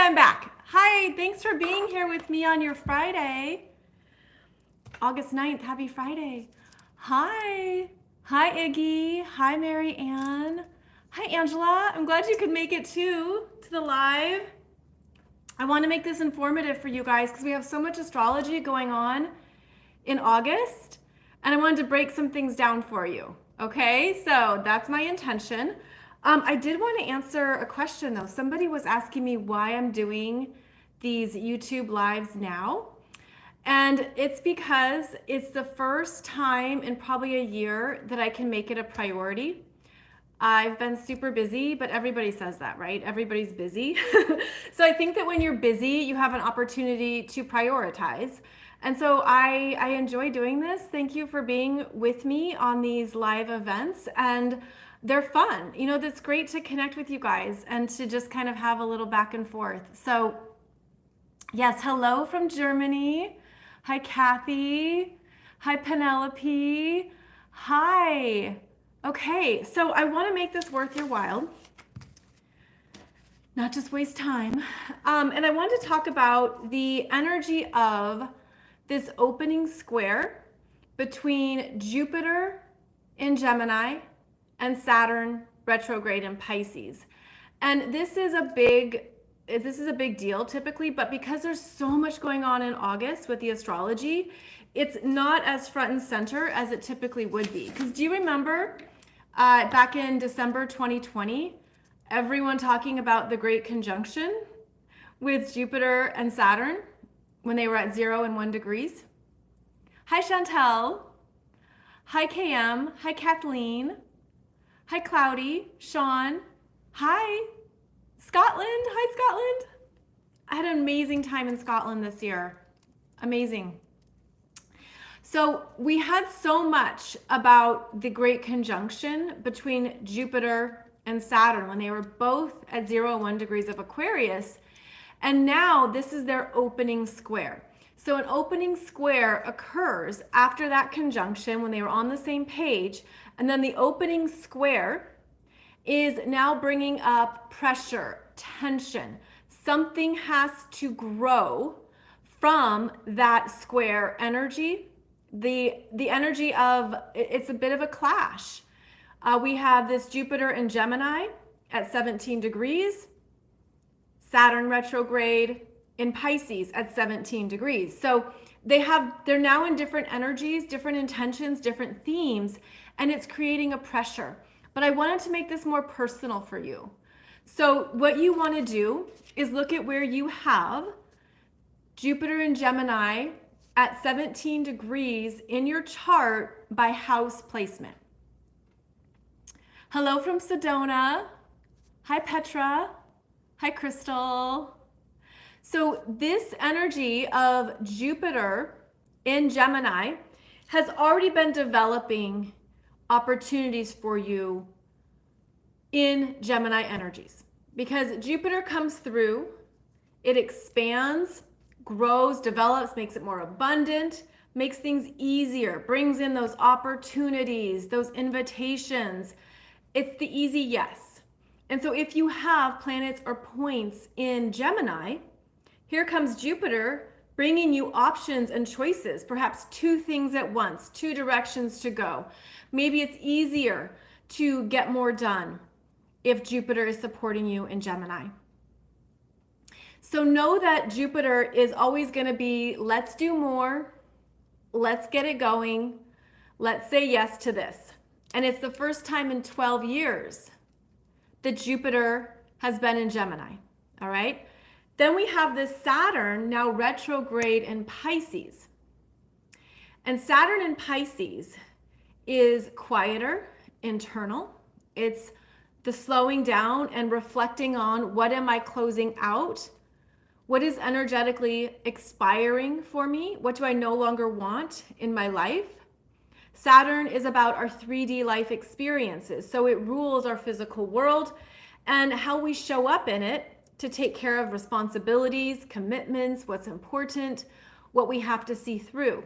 I'm back. Hi, thanks for being here with me on your Friday. August 9th, happy Friday. Hi. Hi, Iggy. Hi, Mary Ann. Hi, Angela. I'm glad you could make it too to the live. I want to make this informative for you guys because we have so much astrology going on in August, and I wanted to break some things down for you. Okay, so that's my intention. I did want to answer a question though. Somebody was asking me why I'm doing these YouTube lives now. And it's because it's the first time in probably a year that I can make it a priority. I've been super busy, but everybody says that, right? Everybody's busy. So I think that when you're busy, you have an opportunity to prioritize. And so I enjoy doing this. Thank you for being with me on these live events. And they're fun. You know, that's great to connect with you guys and to just kind of have a little back and forth. So yes, hello from Germany. Hi, Kathy. Hi, Penelope. Hi. Okay, so I want to make this worth your while, not just waste time. And I want to talk about the energy of this opening square between Jupiter in Gemini and Saturn retrograde in Pisces. And this is a big deal typically, but because there's so much going on in August with the astrology, it's not as front and center as it typically would be. Because do you remember back in December 2020, everyone talking about the great conjunction with Jupiter and Saturn when they were at 0 and 1 degrees? Hi, Chantel. Hi, KM. Hi, Kathleen. Hi, Cloudy. Sean. Hi. Scotland. Hi, Scotland. I had an amazing time in Scotland this year. Amazing. So we had so much about the great conjunction between Jupiter and Saturn when they were both at 0 and 1 degrees of Aquarius. And now this is their opening square. So an opening square occurs after that conjunction when they were on the same page. And then the opening square is now bringing up pressure, tension. Something has to grow from that square energy. The energy of, it's a bit of a clash. We have this Jupiter in Gemini at 17 degrees, Saturn retrograde in Pisces at 17 degrees. So they're now in different energies, different intentions, different themes, and it's creating a pressure. But I wanted to make this more personal for you. So what you want to do is look at where you have Jupiter in Gemini at 17 degrees in your chart by house placement. Hello from Sedona. Hi, Petra. Hi, Crystal. So this energy of Jupiter in Gemini has already been developing opportunities for you in Gemini energies, because Jupiter comes through, it expands, grows, develops, makes it more abundant, makes things easier, brings in those opportunities, those invitations. It's the easy yes. And so if you have planets or points in Gemini, here comes Jupiter bringing you options and choices, perhaps two things at once, two directions to go. Maybe it's easier to get more done if Jupiter is supporting you in Gemini. So know that Jupiter is always going to be, let's do more, let's get it going, let's say yes to this. And it's the first time in 12 years that Jupiter has been in Gemini, all right? Then we have this Saturn now retrograde in Pisces. And Saturn in Pisces is quieter, internal. It's the slowing down and reflecting on, what am I closing out? What is energetically expiring for me? What do I no longer want in my life? Saturn is about our 3D life experiences. So it rules our physical world and how we show up in it to take care of responsibilities, commitments, what's important, what we have to see through.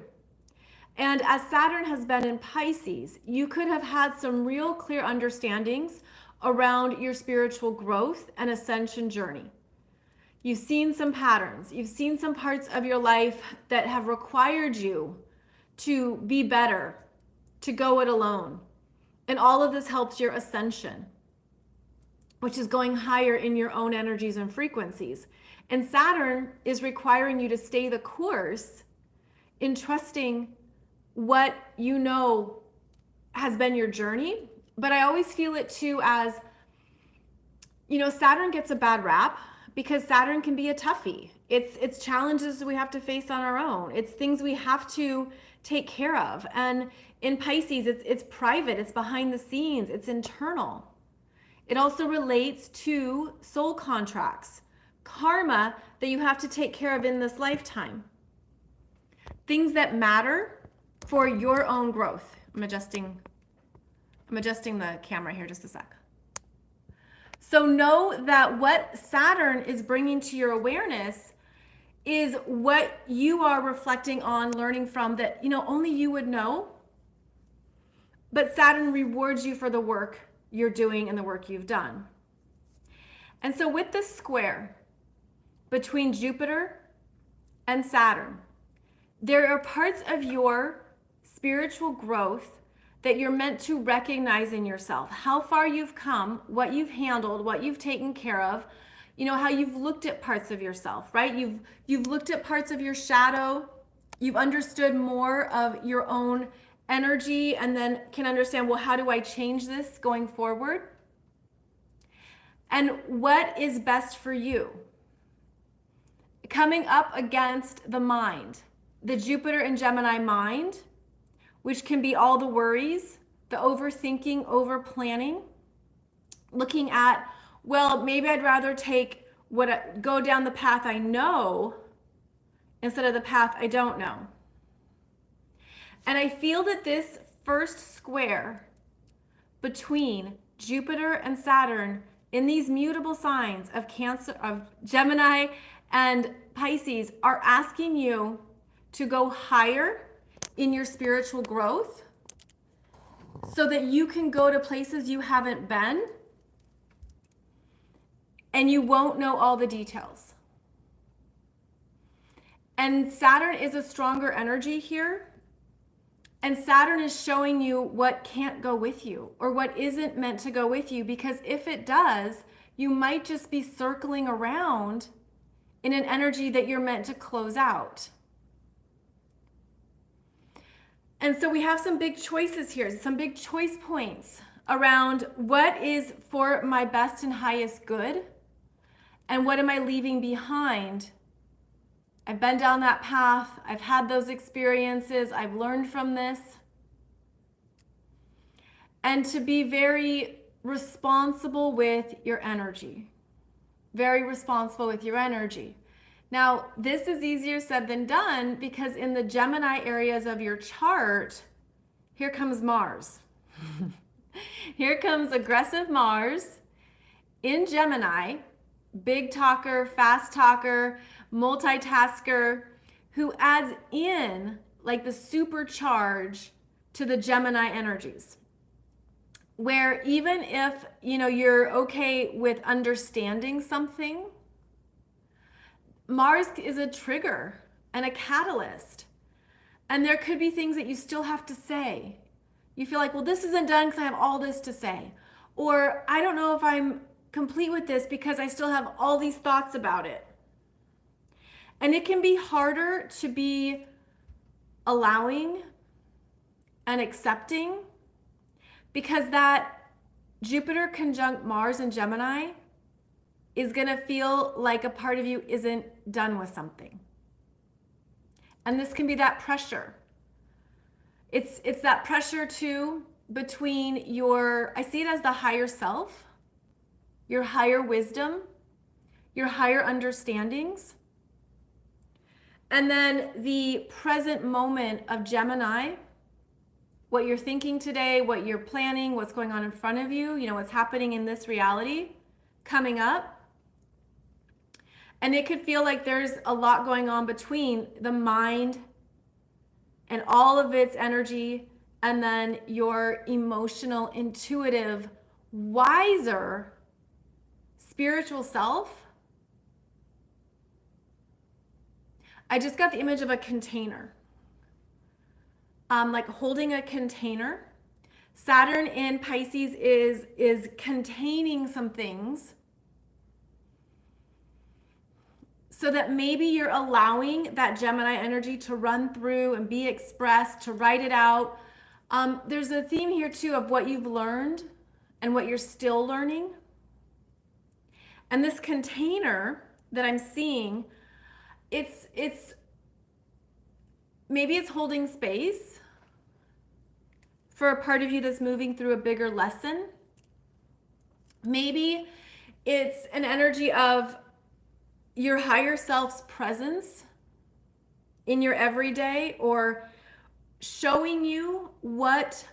And as Saturn has been in Pisces, you could have had some real clear understandings around your spiritual growth and ascension journey. You've seen some patterns. You've seen some parts of your life that have required you to be better, to go it alone. And all of this helps your ascension, which is going higher in your own energies and frequencies. And Saturn is requiring you to stay the course in trusting what you know has been your journey. But I always feel it too as, Saturn gets a bad rap because Saturn can be a toughie. It's challenges we have to face on our own. It's things we have to take care of. And in Pisces, it's private, it's behind the scenes, it's internal. It also relates to soul contracts, karma that you have to take care of in this lifetime. Things that matter for your own growth. I'm adjusting the camera here just a sec. So know that what Saturn is bringing to your awareness is what you are reflecting on, learning from, that only you would know. But Saturn rewards you for the work you're doing and the work you've done. And so with this square between Jupiter and Saturn, there are parts of your spiritual growth that you're meant to recognize in yourself. How far you've come, what you've handled, what you've taken care of, how you've looked at parts of yourself, right? You've looked at parts of your shadow. You've understood more of your own energy and then can understand, well, how do I change this going forward? And what is best for you? Coming up against the mind, the Jupiter and Gemini mind, which can be all the worries, the overthinking, over planning, looking at, well, maybe I'd rather go down the path I know instead of the path I don't know. And I feel that this first square between Jupiter and Saturn in these mutable signs of Cancer, of Gemini and Pisces, are asking you to go higher in your spiritual growth so that you can go to places you haven't been and you won't know all the details. And Saturn is a stronger energy here. And Saturn is showing you what can't go with you or what isn't meant to go with you, because if it does, you might just be circling around in an energy that you're meant to close out. And so we have some big choices here, some big choice points around what is for my best and highest good and what am I leaving behind. I've been down that path. I've had those experiences. I've learned from this. And to be very responsible with your energy. Very responsible with your energy. Now, this is easier said than done because in the Gemini areas of your chart, here comes Mars. Here comes aggressive Mars in Gemini, big talker, fast talker, multitasker, who adds in like the supercharge to the Gemini energies. Where even if, you're okay with understanding something, Mars is a trigger and a catalyst. And there could be things that you still have to say. You feel like, well, this isn't done because I have all this to say. Or I don't know if I'm complete with this because I still have all these thoughts about it. And it can be harder to be allowing and accepting because that Jupiter conjunct Mars in Gemini is going to feel like a part of you isn't done with something. And this can be that pressure. It's that pressure too between I see it as the higher self, your higher wisdom, your higher understandings, and then the present moment of Gemini, what you're thinking today, what you're planning, what's going on in front of you, what's happening in this reality coming up. And it could feel like there's a lot going on between the mind and all of its energy and then your emotional, intuitive, wiser spiritual self I just got the image of a container, like holding a container. Saturn in Pisces is containing some things so that maybe you're allowing that Gemini energy to run through and be expressed, to write it out. There's a theme here too of what you've learned and what you're still learning. And this container that I'm seeing, it's maybe it's holding space for a part of you that's moving through a bigger lesson. Maybe it's an energy of your higher self's presence in your everyday, or showing you what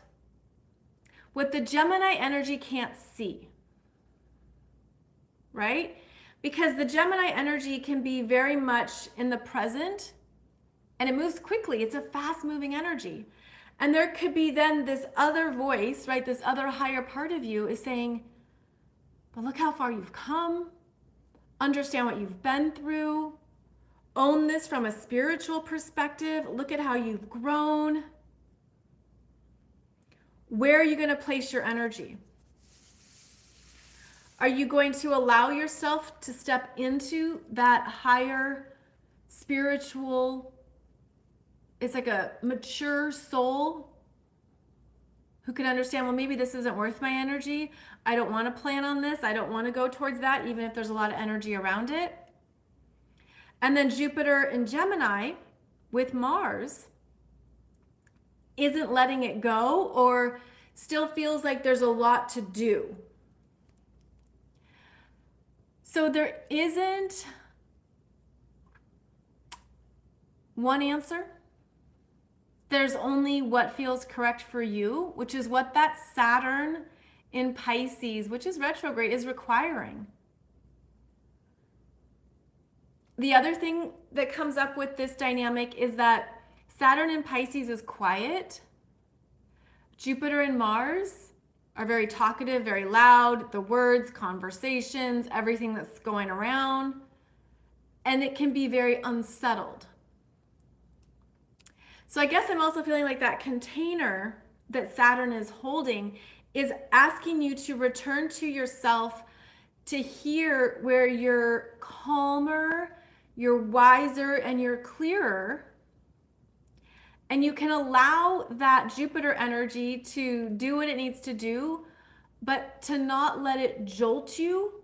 the Gemini energy can't see, right? Because the Gemini energy can be very much in the present and it moves quickly. It's a fast moving energy. And there could be then this other voice, right? This other higher part of you is saying, but look how far you've come. Understand what you've been through. Own this from a spiritual perspective. Look at how you've grown. Where are you going to place your energy? Are you going to allow yourself to step into that higher spiritual, it's like a mature soul who can understand, well, maybe this isn't worth my energy. I don't want to plan on this. I don't want to go towards that, even if there's a lot of energy around it. And then Jupiter in Gemini with Mars isn't letting it go, or still feels like there's a lot to do. So there isn't one answer. There's only what feels correct for you, which is what that Saturn in Pisces, which is retrograde, is requiring. The other thing that comes up with this dynamic is that Saturn in Pisces is quiet. Jupiter and Mars are very talkative, very loud, the words, conversations, everything that's going around. And it can be very unsettled. So I guess I'm also feeling like that container that Saturn is holding is asking you to return to yourself, to hear where you're calmer, you're wiser, and you're clearer. And you can allow that Jupiter energy to do what it needs to do, but to not let it jolt you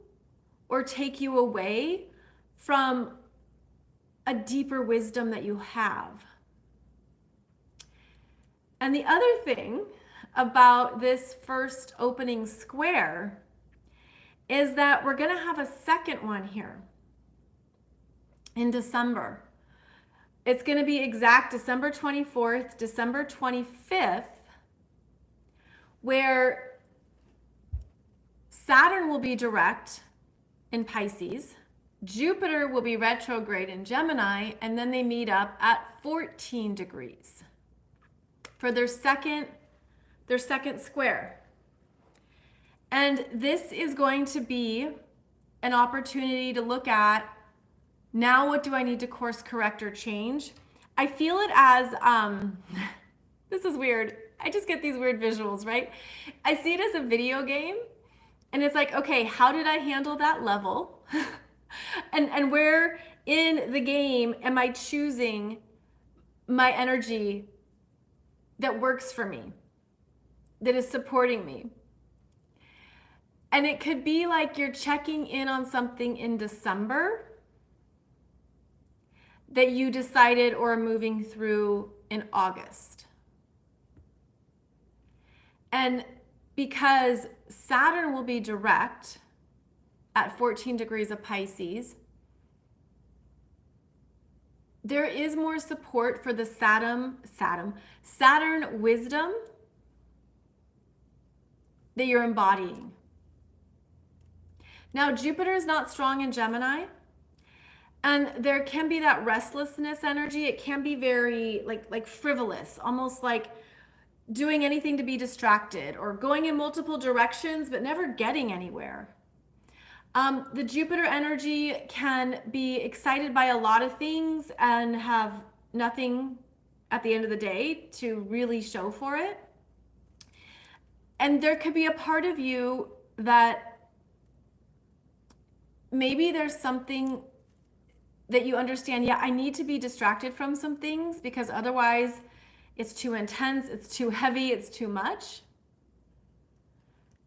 or take you away from a deeper wisdom that you have. And the other thing about this first opening square is that we're going to have a second one here in December. It's going to be exact December 24th, December 25th, where Saturn will be direct in Pisces, Jupiter will be retrograde in Gemini, and then they meet up at 14 degrees for their second square. And this is going to be an opportunity to look at, now what do I need to course correct or change? I feel it as, this is weird. I just get these weird visuals, right? I see it as a video game, and it's like, okay, how did I handle that level? and where in the game am I choosing my energy that works for me, that is supporting me? And it could be like you're checking in on something in December that you decided or are moving through in August. And because Saturn will be direct at 14 degrees of Pisces, there is more support for the Saturn wisdom that you're embodying. Now, Jupiter is not strong in Gemini, and there can be that restlessness energy. It can be very like frivolous, almost like doing anything to be distracted or going in multiple directions but never getting anywhere. The Jupiter energy can be excited by a lot of things and have nothing at the end of the day to really show for it. And there could be a part of you that maybe there's something that you understand, yeah, I need to be distracted from some things because otherwise it's too intense, it's too heavy, it's too much.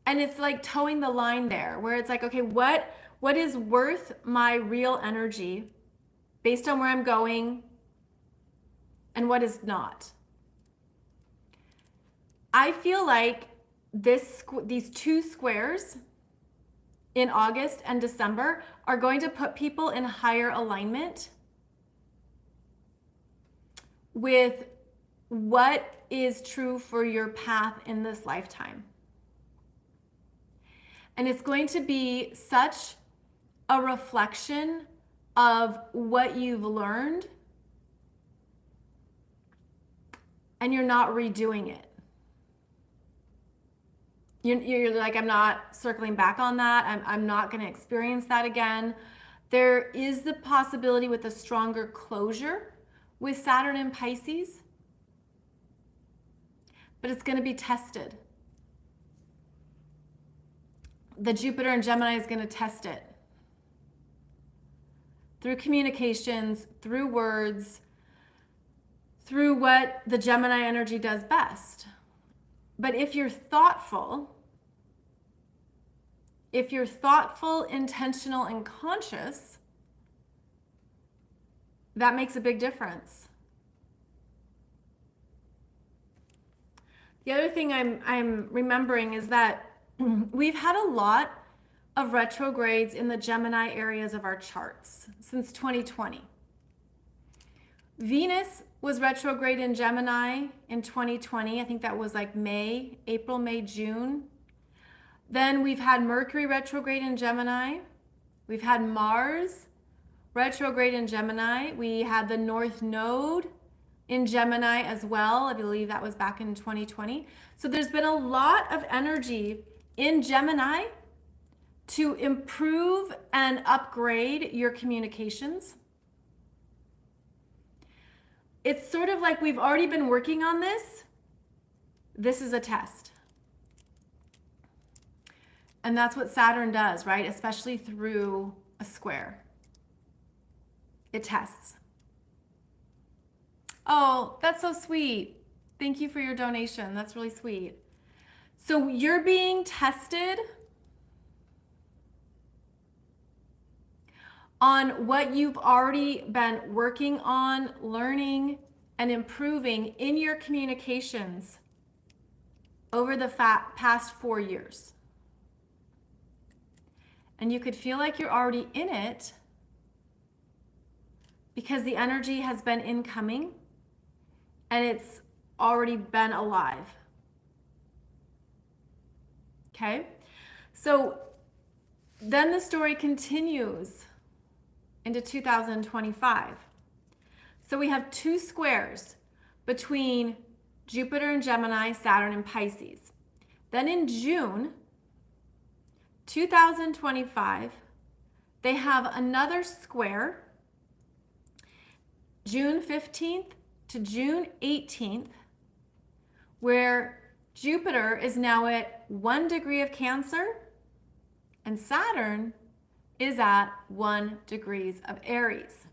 And it's like towing the line there where it's like, okay, what is worth my real energy based on where I'm going and what is not? I feel like these two squares in August and December are going to put people in higher alignment with what is true for your path in this lifetime. And it's going to be such a reflection of what you've learned, and you're not redoing it. You're like, I'm not circling back on that. I'm not going to experience that again. There is the possibility with a stronger closure with Saturn and Pisces, but it's going to be tested. The Jupiter and Gemini is going to test it through communications, through words, through what the Gemini energy does best. But if you're thoughtful, intentional, and conscious, that makes a big difference. The other thing I'm remembering is that we've had a lot of retrogrades in the Gemini areas of our charts since 2020. Venus was retrograde in Gemini in 2020. I think that was like April, May, June. Then we've had Mercury retrograde in Gemini. We've had Mars retrograde in Gemini. We had the North Node in Gemini as well. I believe that was back in 2020. So there's been a lot of energy in Gemini to improve and upgrade your communications. It's sort of like we've already been working on this. This is a test. And that's what Saturn does, right? Especially through a square. It tests. Oh, that's so sweet. Thank you for your donation. That's really sweet. So you're being tested on what you've already been working on, learning, and improving in your communications over the past 4 years. And you could feel like you're already in it because the energy has been incoming and it's already been alive. Okay? So then the story continues into 2025. So we have two squares between Jupiter and Gemini, Saturn and Pisces. Then in June 2025, they have another square, June 15th to June 18th, where Jupiter is now at 1 degree of Cancer and Saturn is at 1 degree of Aries.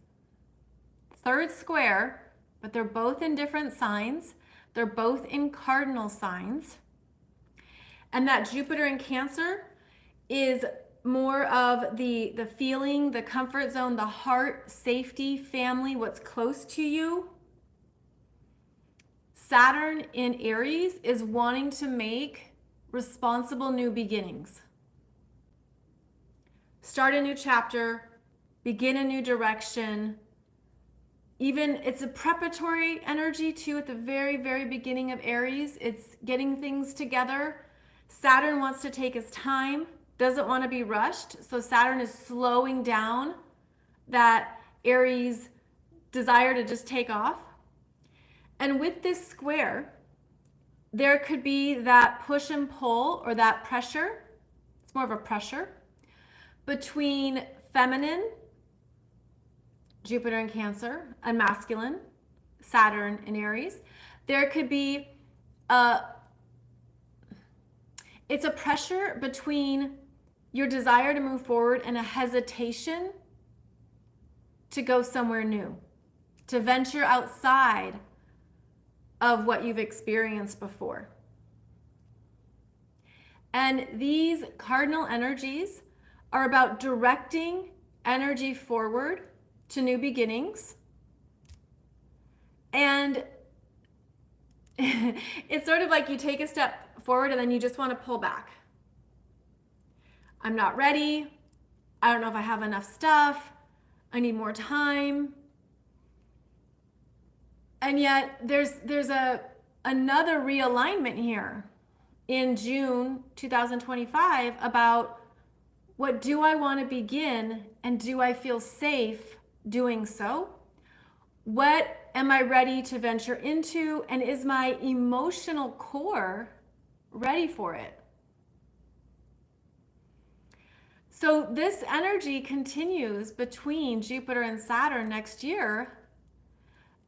Third square, but they're both in different signs. They're both in cardinal signs. And that Jupiter in Cancer is more of the feeling, the comfort zone, the heart, safety, family, what's close to you. Saturn in Aries is wanting to make responsible new beginnings. Start a new chapter, begin a new direction. Even it's a preparatory energy too at the very, very beginning of Aries. It's getting things together. Saturn wants to take his time, doesn't want to be rushed. So Saturn is slowing down that Aries desire to just take off. And with this square, there could be that push and pull or that pressure. It's more of a pressure between feminine, Jupiter in Cancer, and masculine, Saturn in Aries. There could be it's a pressure between your desire to move forward and a hesitation to go somewhere new, to venture outside of what you've experienced before. And these cardinal energies are about directing energy forward to new beginnings. And it's sort of like you take a step forward and then you just want to pull back. I'm not ready. I don't know if I have enough stuff. I need more time. And yet there's another realignment here in June 2025 about what do I want to begin and do I feel safe doing so? What am I ready to venture into, and is my emotional core ready for it? So this energy continues between Jupiter and Saturn next year,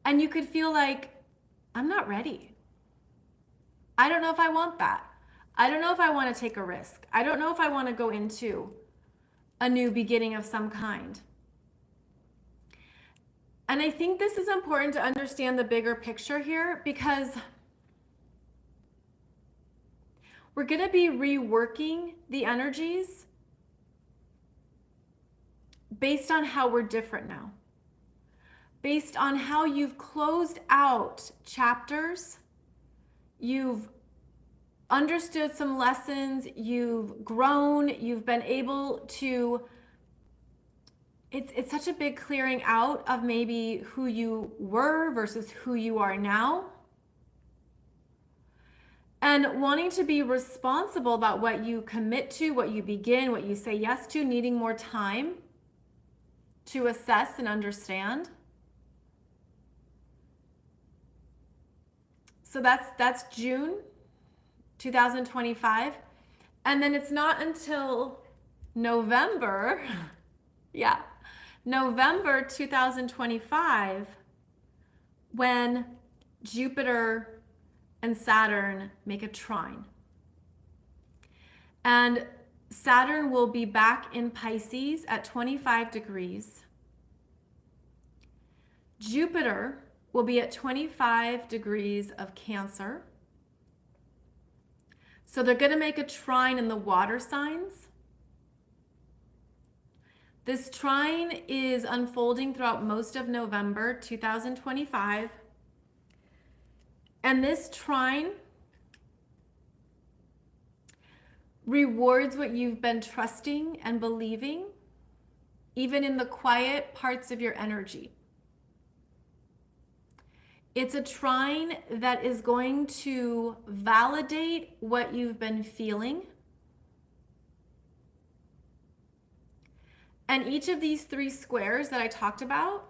and you could feel like, I'm not ready. I don't know if I want that. I don't know if I want to take a risk. I don't know if I want to go into a new beginning of some kind. And I think this is important to understand the bigger picture here, because we're going to be reworking the energies based on how we're different now, based on how you've closed out chapters, you've understood some lessons, you've grown, you've been able to, it's such a big clearing out of maybe who you were versus who you are now. And wanting to be responsible about what you commit to, what you begin, what you say yes to, needing more time to assess and understand. So that's June 2025. And then it's not until November, November 2025, when Jupiter and Saturn make a trine. And Saturn will be back in Pisces at 25 degrees. Jupiter will be at 25 degrees of Cancer. So they're going to make a trine in the water signs. This trine is unfolding throughout most of November 2025. And this trine rewards what you've been trusting and believing, even in the quiet parts of your energy. It's a trine that is going to validate what you've been feeling. And each of these three squares that I talked about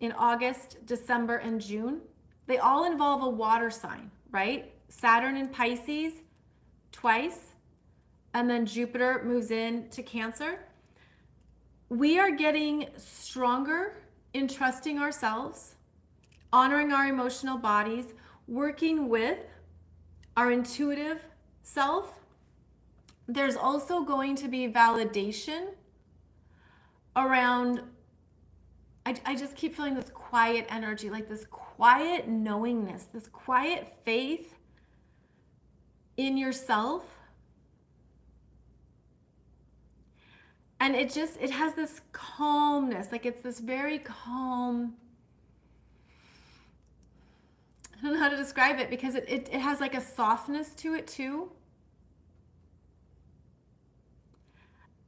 in August, December, and June, they all involve a water sign, right? Saturn in Pisces twice, and then Jupiter moves into Cancer. We are getting stronger in trusting ourselves, honoring our emotional bodies, working with our intuitive self. There's also going to be validation around, I just keep feeling this quiet energy, like this quiet knowingness, this quiet faith in yourself. And it has this calmness, like it's this very calm, I don't know how to describe it, because it has like a softness to it too.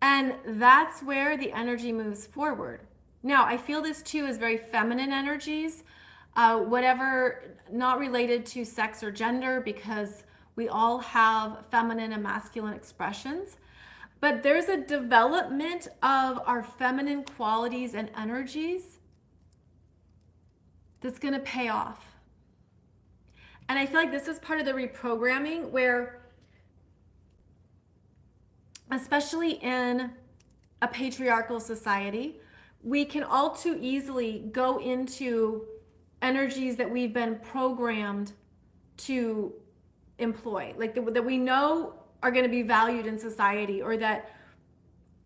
And that's where the energy moves forward. Now, I feel this too is very feminine energies, whatever, not related to sex or gender, because we all have feminine and masculine expressions. But there's a development of our feminine qualities and energies that's going to pay off. And I feel like this is part of the reprogramming where, especially in a patriarchal society, we can all too easily go into energies that we've been programmed to employ, like that we know are going to be valued in society, or that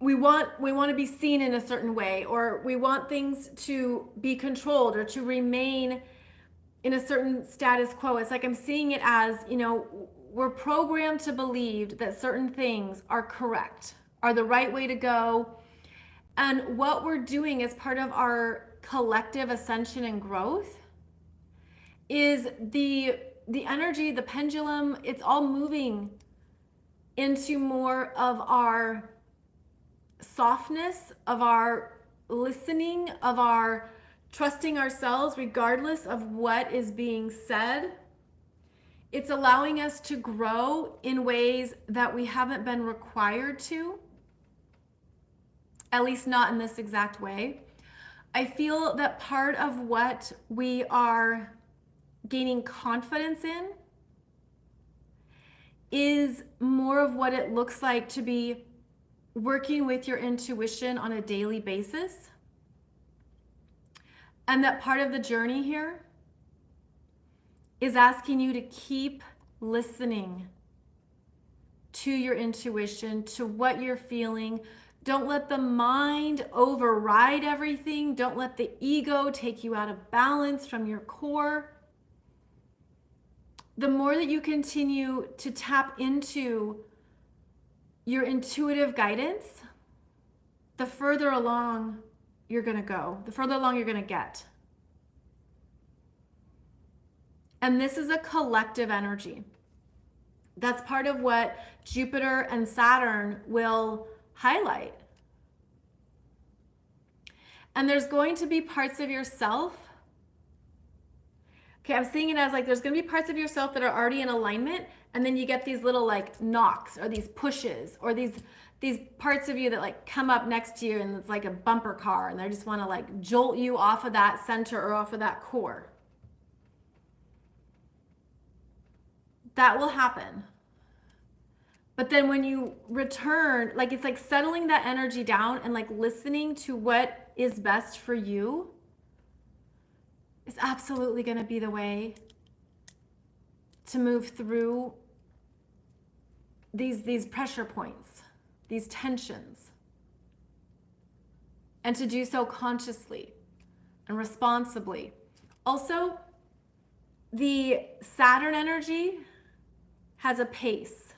we want to be seen in a certain way, or we want things to be controlled or to remain in a certain status quo. It's like I'm seeing it as, we're programmed to believe that certain things are correct, are the right way to go. And what we're doing as part of our collective ascension and growth is the energy, the pendulum, it's all moving into more of our softness, of our listening, of our trusting ourselves regardless of what is being said. It's allowing us to grow in ways that we haven't been required to, at least not in this exact way. I feel that part of what we are gaining confidence in is more of what it looks like to be working with your intuition on a daily basis. And that part of the journey here is asking you to keep listening to your intuition, to what you're feeling. Don't let the mind override everything. Don't let the ego take you out of balance from your core. The more that you continue to tap into your intuitive guidance, the further along you're going to go, the further along you're going to get. And this is a collective energy. That's part of what Jupiter and Saturn will highlight. And there's going to be parts of yourself. Okay, I'm seeing it as like there's going to be parts of yourself that are already in alignment, and then you get these little like knocks or these pushes or these parts of you that like come up next to you, and it's like a bumper car, and they just want to like jolt you off of that center or off of that core. That will happen. But then when you return, like it's like settling that energy down and like listening to what is best for you is absolutely going to be the way to move through these pressure points, these tensions, and to do so consciously and responsibly. Also, the Saturn energy has a pace,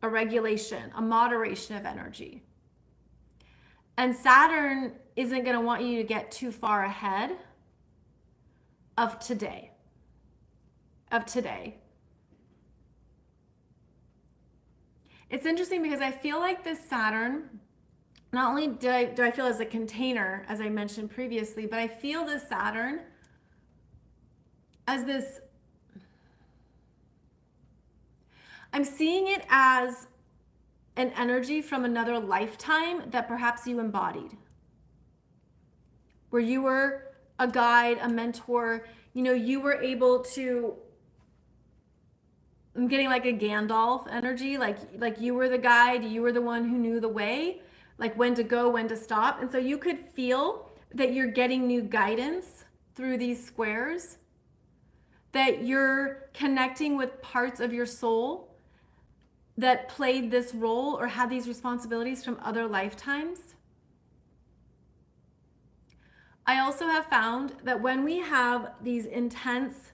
a regulation, a moderation of energy. And Saturn isn't going to want you to get too far ahead of today. It's interesting because I feel like this Saturn, not only do I feel as a container, as I mentioned previously, but I feel this Saturn as this, I'm seeing it as an energy from another lifetime that perhaps you embodied, where you were a guide, a mentor, you were able to, I'm getting like a Gandalf energy, like you were the guide, you were the one who knew the way, like when to go, when to stop. And so you could feel that you're getting new guidance through these squares, that you're connecting with parts of your soul that played this role or had these responsibilities from other lifetimes. I also have found that when we have these intense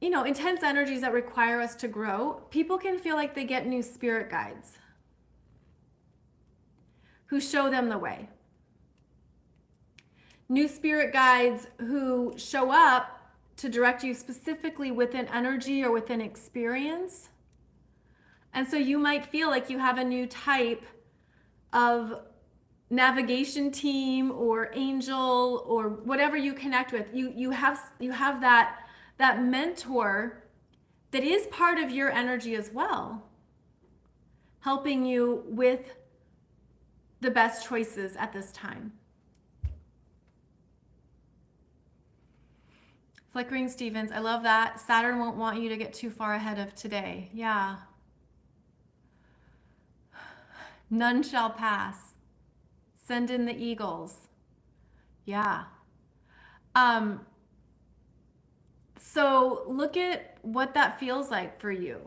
energies that require us to grow, people can feel like they get new spirit guides who show them the way. New spirit guides who show up to direct you specifically with an energy or with an experience. And so you might feel like you have a new type of navigation team or angel or whatever you connect with. You have that mentor that is part of your energy as well, helping you with the best choices at this time. Flickering Stevens, I love that. Saturn won't want you to get too far ahead of today. Yeah. None shall pass. Send in the eagles. Yeah. Um, so look at what that feels like for you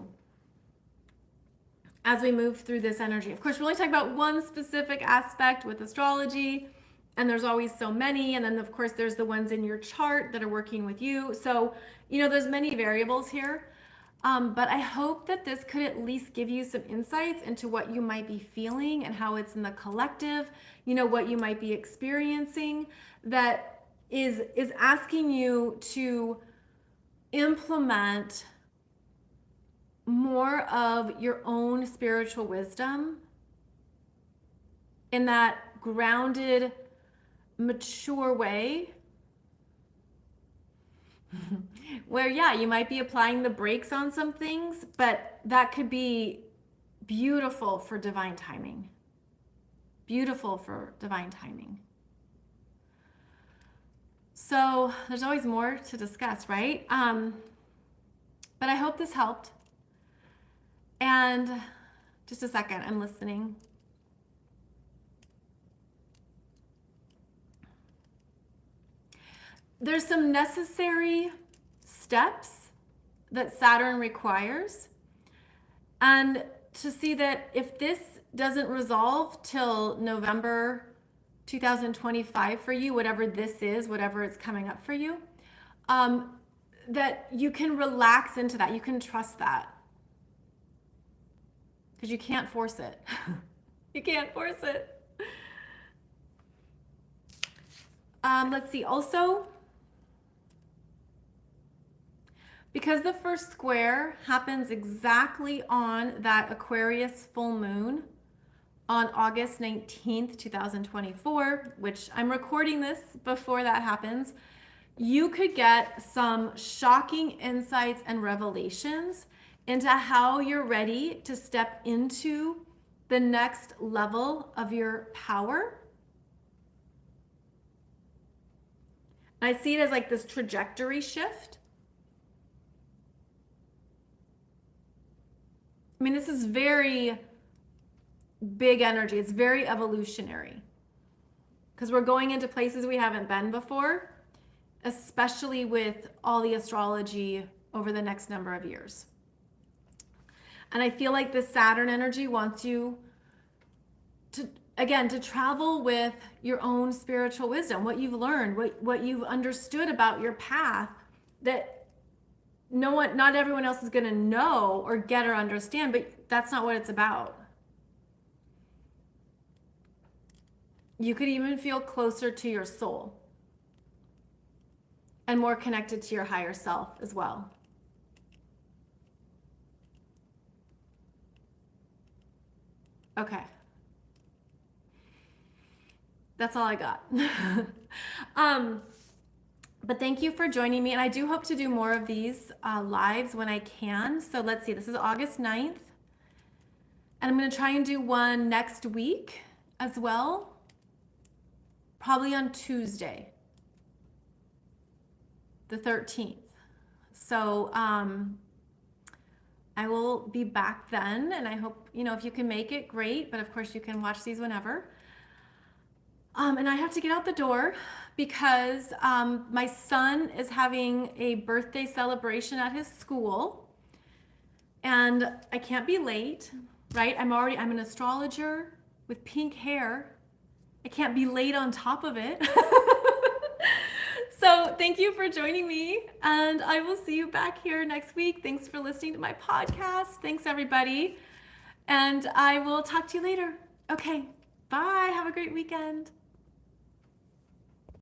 as we move through this energy. Of course, we're only talking about one specific aspect with astrology, and there's always so many. And then, of course, there's the ones in your chart that are working with you. So, there's many variables here. But I hope that this could at least give you some insights into what you might be feeling and how it's in the collective, what you might be experiencing that is asking you to implement more of your own spiritual wisdom in that grounded, mature way where, yeah, you might be applying the brakes on some things, but that could be beautiful for divine timing. Beautiful for divine timing. So there's always more to discuss, right? But I hope this helped. And just a second, I'm listening. There's some necessary steps that Saturn requires. And to see that if this doesn't resolve till November 2025 for you, whatever this is, whatever is coming up for you, that you can relax into that. You can trust that. Because you can't force it. You can't force it. Let's see. Also, because the first square happens exactly on that Aquarius full moon on August 19th, 2024, which I'm recording this before that happens, you could get some shocking insights and revelations into how you're ready to step into the next level of your power. I see it as like this trajectory shift. I mean, this is very big energy. It's very evolutionary because we're going into places we haven't been before, especially with all the astrology over the next number of years. And I feel like the Saturn energy wants you to, again, to travel with your own spiritual wisdom, what you've learned, what you've understood about your path that not everyone else is going to know or get or understand, but that's not what it's about. You could even feel closer to your soul and more connected to your higher self as well. Okay. That's all I got. But thank you for joining me. And I do hope to do more of these lives when I can. So let's see, this is August 9th. And I'm going to try and do one next week as well. Probably on Tuesday, the 13th. So I will be back then. And I hope, if you can make it, great. But of course, you can watch these whenever. And I have to get out the door because my son is having a birthday celebration at his school and I can't be late, right? I'm an astrologer with pink hair. I can't be late on top of it. So thank you for joining me and I will see you back here next week. Thanks for listening to my podcast. Thanks everybody. And I will talk to you later. Okay, bye. Have a great weekend.